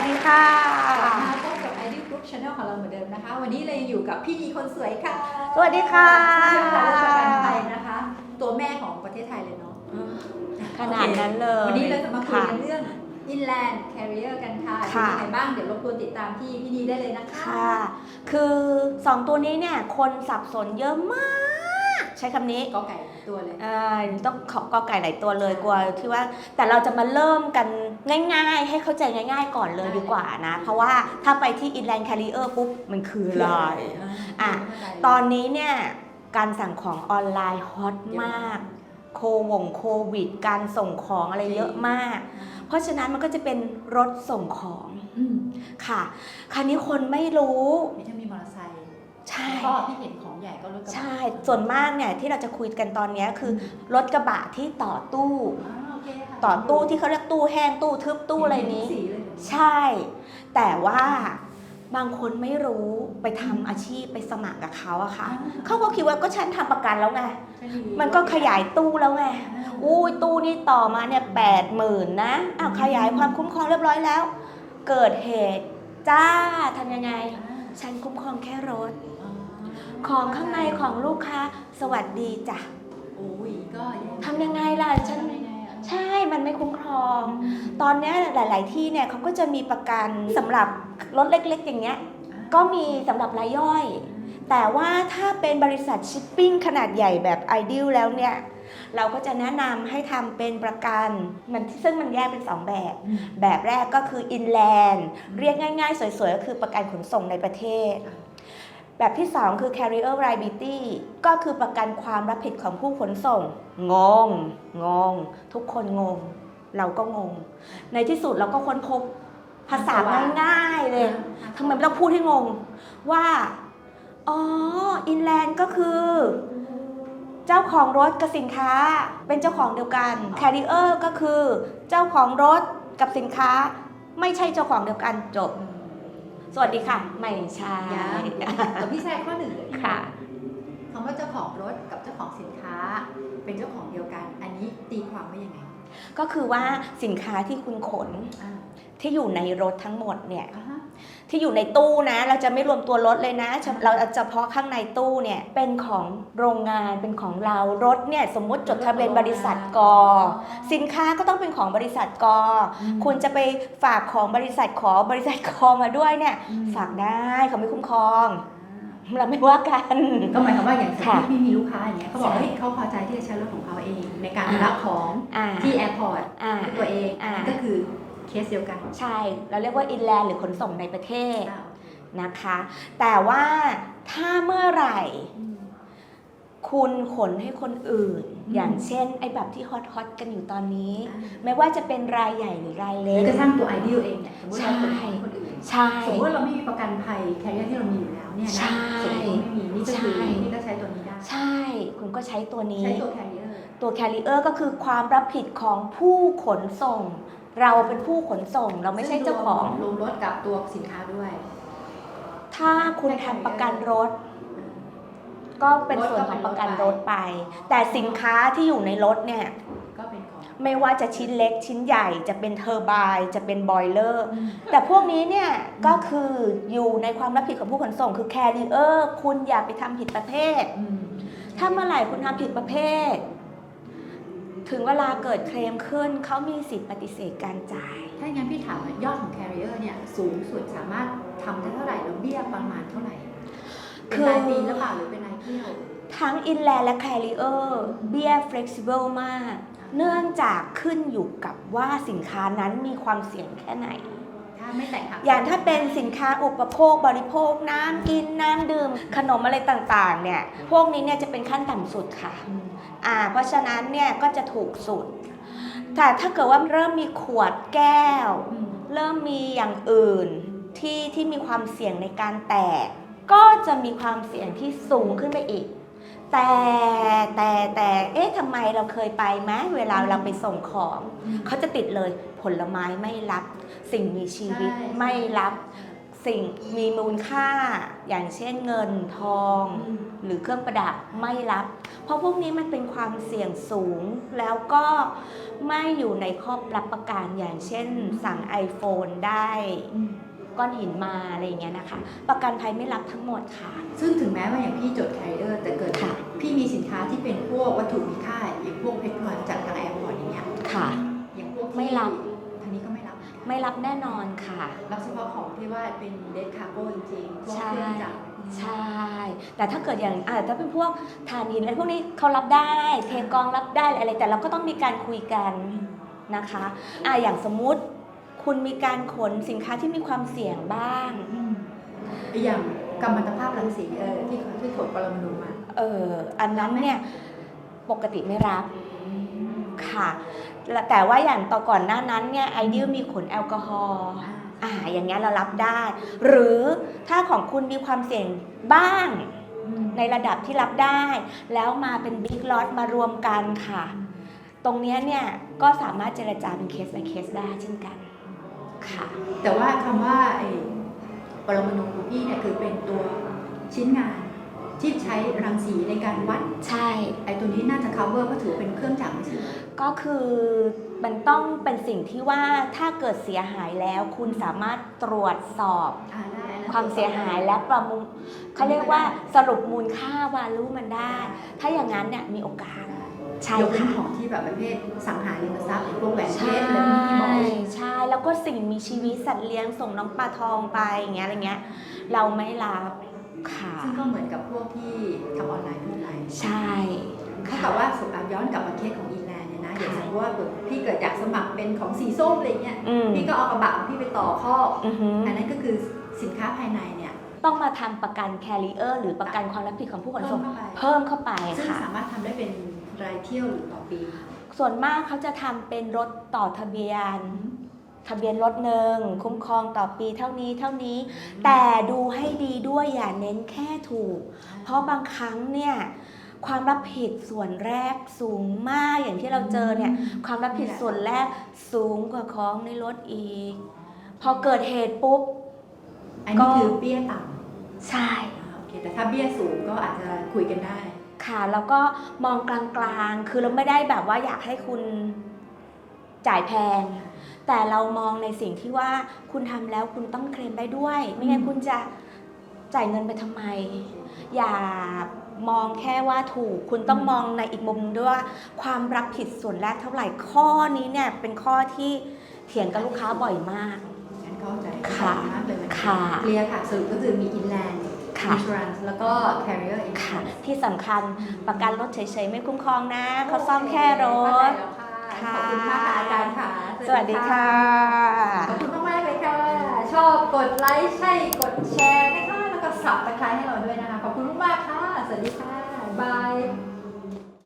ดีค่ะมาพบกับ Ideal Group Channel ของเราเหมือนเดิมนะคะวันนี้เรายังอยู่กับพี่ดีคนสวยค่ะสวัสดีค่ะเชี่ยวชาญราชการไทยนะคะตัวแม่ของประเทศไทยเลยเนาะขนาดนั้นเลยวันนี้เราจะมาคุยกันเรื่อง Inland Carrier กันค่ะเป็นยังไงบ้างเดี๋ยวรบกวนติดตามพี่ดีได้เลยนะคะค่ะคือ2ตัวนี้เนี่ยคนสับสนเยอะมากใช้คำนี้กอไก่ตัวเลยต้องขอบกอไก่หลายตัวเลยกลัวที่ว่าแต่เราจะมาเริ่มกันง่ายๆให้เข้าใจง่ายๆก่อนเลยดีกว่านะเพราะว่าถ้าไปที่ Inland Carrier ปุ๊บมันคืออะไรตอนนี้เนี่ยการสั่งของออนไลน์ฮอตมากโควิดการส่งของอะไรเยอะมากเพราะฉะนั้นมันก็จะเป็นรถส่งของค่ะคราวนี้คนไม่รู้มีทั้งมีมอเตอร์ไซค์ใช่ก็ที่เห็นของใหญ่ก็รถกระบะใช่ส่วนมากเนี่ยที่เราจะคุยกันตอนนี้คือรถกระบะที่ต่อตู้ที่เขาเรียกตู้แห้งตู้ทึบตู้อะไรนี้ใช่แต่ว่าบางคนไม่รู้ไปทำอาชีพไปสมัครกับเขาอะค่ะเขาก็คิดว่าก็ฉันทำประกันแล้วไงมันก็ขยายตู้แล้วไงอุ้ยตู้นี่ต่อมาเนี่ย80,000นะขยายความคุ้มครองเรียบร้อยแล้วเกิดเหตุจ้าทำยังไงฉันคุ้มครองแค่รถของข้างในของลูกค้าสวัสดีจ้ะก็ทำยังไงล่ะฉันใช่มันไม่คุ้มครองตอนนี้หลายๆที่เนี่ยเขาก็จะมีประกันสำหรับรถเล็กๆอย่างเงี้ยก็มีสำหรับรายย่อยแต่ว่าถ้าเป็นบริษัทชิปปิ้งขนาดใหญ่แบบ Ideal แล้วเนี่ยเราก็จะแนะนำให้ทำเป็นประกันซึ่งมันแยกเป็น2แบบแรกก็คือ Inland เรียกง่ายๆสวยๆก็คือประกันขนส่งในประเทศแบบที่2คือ Carrier Liability ก็คือประกันความรับผิดของผู้ขนส่งงงทุกคนงงเราก็งงในที่สุดเราก็ค้นพบภาษาง่ายๆเลยทำไมไม่ต้องพูดให้งงว่าInland ก็คือเจ้าของรถกับสินค้าเป็นเจ้าของเดียวกัน Carrier ก็คือเจ้าของรถกับสินค้าไม่ใช่เจ้าของเดียวกันจบสวัสดีค่ะไม่ใช่แต่พี่แซกข้อหนึ่งเลยค่ะคำว่าเจ้าของรถกับเจ้าของสินค้าเป็นเจ้าของเดียวกันอันนี้ตีความว่ายังไงก็คือว่าสินค้าที่คุณขนที่อยู่ในรถทั้งหมดเนี่ยที่อยู่ในตู้นะเราจะไม่รวมตัวรถเลยนะเราเฉพาะข้างในตู้เนี่ยเป็นของโรงงานเป็นของเรารถเนี่ยสมมติจดทะเบียนบริษัทกสินค้าก็ต้องเป็นของบริษัทกคุณจะไปฝากของบริษัทบริษัทกมาด้วยเนี่ยฝากได้เขาไม่คุ้มครองเราไม่ว่ากันก็หมายความว่าอย่างที่มีลูกค้าอย่างเงี้ยเขาบอกเขาพอใจที่จะใช้รถของเขาเองในการรับของที่แอร์พอร์ตตัวเองก็คือเคสเดียวกันใช่เราเรียกว่า Inland หรือขนส่งในประเทศนะคะแต่ว่าถ้าเมื่อไหร่คุณขนให้คนอื่นอย่างเช่นไอ้แบบที่ฮอตกันอยู่ตอนนี้ไม่ว่าจะเป็นรายใหญ่หรือรายเล็กก็สร้างตัว Ideal เองเนี่ยสมมติเราขนให้คนอื่นสมมติเราไม่มีประกันภัยแคริเอร์ที่เรามีอยู่แล้วเนี่ยนะสมมติไม่มีนี่ก็คือนี่ก็ใช้ตัวนี้ได้ใช่คุณก็ใช้ตัวนี้ใช้ตัวแคริเออร์ตัวแคริเออร์ก็คือความรับผิดของผู้ขนส่งเราเป็นผู้ขนส่งเราไม่ใช่เจ้าของรวมรถกับตัวสินค้าด้วยถ้าคุณทำประกันรถก็เป็นส่วนของประกันรถไปแต่สินค้าที่อยู่ในรถเนี่ยก็เป็นของไม่ว่าจะชิ้นเล็กชิ้นใหญ่จะเป็นเทอร์ไบน์จะเป็นบอยเลอร์แต่พวกนี้เนี่ยก็คืออยู่ในความรับผิดของผู้ขนส่งคือแคริเออร์คุณอย่าไปทำผิดประเภทถ้าเมื่อไหร่คุณทำผิดประเภทถึงเวลาเกิดเคลมขึ้นเขามีสิทธิปฏิเสธการจ่ายถ้าอย่างนั้นพี่ถามยอดของ Carrier เนี่ยสูงสุดสามารถทำได้เท่าไหร่แล้วเบี้ยประมาณเท่าไหร่เป็นรายปีหรือเปล่าหรือเป็นรายเที่ยวทั้ง Inland และ Carrier เบี้ย flexible มากเนื่องจากขึ้นอยู่กับว่าสินค้านั้นมีความเสี่ยงแค่ไหนถ้าไม่แตกหักอย่างถ้าเป็นสินค้าอุปโภคบริโภคน้ำกินน้ำดื่มขนมอะไรต่างๆเนี่ยพวกนี้เนี่ยจะเป็นขั้นต่ำสุดค่ะเพราะฉะนั้นเนี่ยก็จะถูกสุดแต่ถ้าเกิดว่าเริ่มมีขวดแก้วเริ่มมีอย่างอื่นที่มีความเสี่ยงในการแตกก็จะมีความเสี่ยงที่สูงขึ้นไปอีกแต่ทำไมเราเคยไปไหมเวลาเราไปส่งของเขาจะติดเลยผลไม้ไม่รับสิ่งมีชีวิตไม่รับ สิ่งมีมูลค่าอย่างเช่นเงินทองหรือเครื่องประดับไม่รับเพราะพวกนี้มันเป็นความเสี่ยงสูงแล้วก็ไม่อยู่ในข้อรับประกันอย่างเช่นสั่ง iPhone ได้ก้อนหินมาอะไรอย่างเงี้ยนะคะประกันภัยไม่รับทั้งหมดค่ะซึ่งถึงแม้ว่าอย่างพี่จดแคริเออร์แต่เกิดพี่มีสินค้าที่เป็นพวกวัตถุมีค่าอย่างพวกเพชรพลอยจากทางแอร์พอร์ตอย่างเงี้ยค่ะอย่างพวกไม่รับทางนี้ก็ไม่รับแน่นอนค่ะรับเฉพาะของที่ว่าเป็นเดดคาร์โก้จริงๆพวกเครื่องจักรใช่แต่ถ้าเกิดอย่างถ้าเป็นพวกถ่านหินอะไรพวกนี้เขารับได้เทกองรับได้อะไรแต่เราก็ต้องมีการคุยกันนะคะอย่างสมมุติคุณมีการขนสินค้าที่มีความเสี่ยงบ้างอย่างกัมมันตภาพรังสีที่ขนปรมาณูมาอันนั้นเนี่ยปกติไม่รับค่ะแต่ว่าอย่างต่อก่อนหน้านั้นเนี่ยไอเดียมีขนแอลกอฮอล์อย่างเงี้ยเรารับได้หรือถ้าของคุณมีความเสี่ยงบ้างในระดับที่รับได้แล้วมาเป็นบิ๊กล็อตมารวมกันค่ะตรงนี้เนี่ยก็สามารถเจรจาเป็นเคส by เคสได้เช่นกันค่ะแต่ว่าคำว่าปรมาณูของพี่เนี่ยคือเป็นตัวชิ้นงานที่ใช้รังสีในการวัดใช่ตัวนี้น่าจะ cover เพราะถือเป็นเครื่องจักรใช่ไหมก็คือมันต้องเป็นสิ่งที่ว่าถ้าเกิดเสียหายแล้วคุณสามารถตรวจสอบความเสียหายและประมูลเขาเรียกว่าสรุปมูลค่าวาลูมันได้ถ้าอย่างนั้นเนี่ยมีโอกาสใช่ค่ะของที่แบบประเภทสังหาริมทรัพย์พวกแหวนเพชรและมินิมอลใช่แล้วก็สิ่งมีชีวิตสัตว์เลี้ยงส่งน้องปลาทองไปอย่างเงี้ยอะไรเงี้ยเราไม่รับค่ะซึ่งก็เหมือนกับพวกที่ทำออนไลน์ทั่วไปใช่ถ้ากับว่าสมมติย้อนกลับมาเคสของอีแลนด์เนี่ยนะอย่างสมมติว่าพี่เกิดอยากสมัครเป็นของสีส้มอะไรเงี้ยพี่ก็เอากระบะของพี่ไปต่อข้ออันนั้นก็คือสินค้าภายในเนี่ยต้องมาทำประกันแคริเออร์หรือประกันความรับผิดของผู้ขนส่งเพิ่มเข้าไปซึ่งสามารถทำได้เป็นรายเที่ยวหรือต่อปีส่วนมากเขาจะทำเป็นรถต่อทะเบียนรถหนึ่งคุ้มครองต่อปีเท่านี้แต่ดูให้ดีด้วยอย่าเน้นแค่ถูกเพราะบางครั้งเนี่ยความรับผิดส่วนแรกสูงมากอย่างที่เราเจอเนี่ยความรับผิดส่วนแรกสูงกว่าของในรถอีกพอเกิดเหตุปุ๊บอันนี้คือเบี้ยต่ำใช่โอเคแต่ถ้าเบี้ยสูงก็อาจจะคุยกันได้ค่ะแล้วก็มองกลางๆคือเราไม่ได้แบบว่าอยากให้คุณจ่ายแพงแต่เรามองในสิ่งที่ว่าคุณทำแล้วคุณต้องเคลมได้ด้วยไม่งั้นคุณจะจ่ายเงินไปทำไมอย่ามองแค่ว่าถูกคุณต้องมองในอีกมุมด้วยว่าความรับผิดส่วนแรกเท่าไหร่ข้อนี้เนี่ยเป็นข้อที่เถียงกับลูกค้าบ่อยมากงั้นเข้าใจมากเลยค่ะเคลียร์ค่ะสรุปก็คือมี Inland Insurance แล้วก็ Carrier Insurance ที่สำคัญประกันรถเฉยๆไม่คุ้มครองนะเขาซ่อมแค่รถขอบคุณมากค่ะอาจารย์ค่ะสวัสดีค่ะขอบคุณมากๆเลยค่ะชอบกดไลค์ใช่กดแชร์นะคะแล้วก็สับตะไคร้ให้เราด้วยนะคะขอบคุณมากค่ะสวัสดีค่ะบาย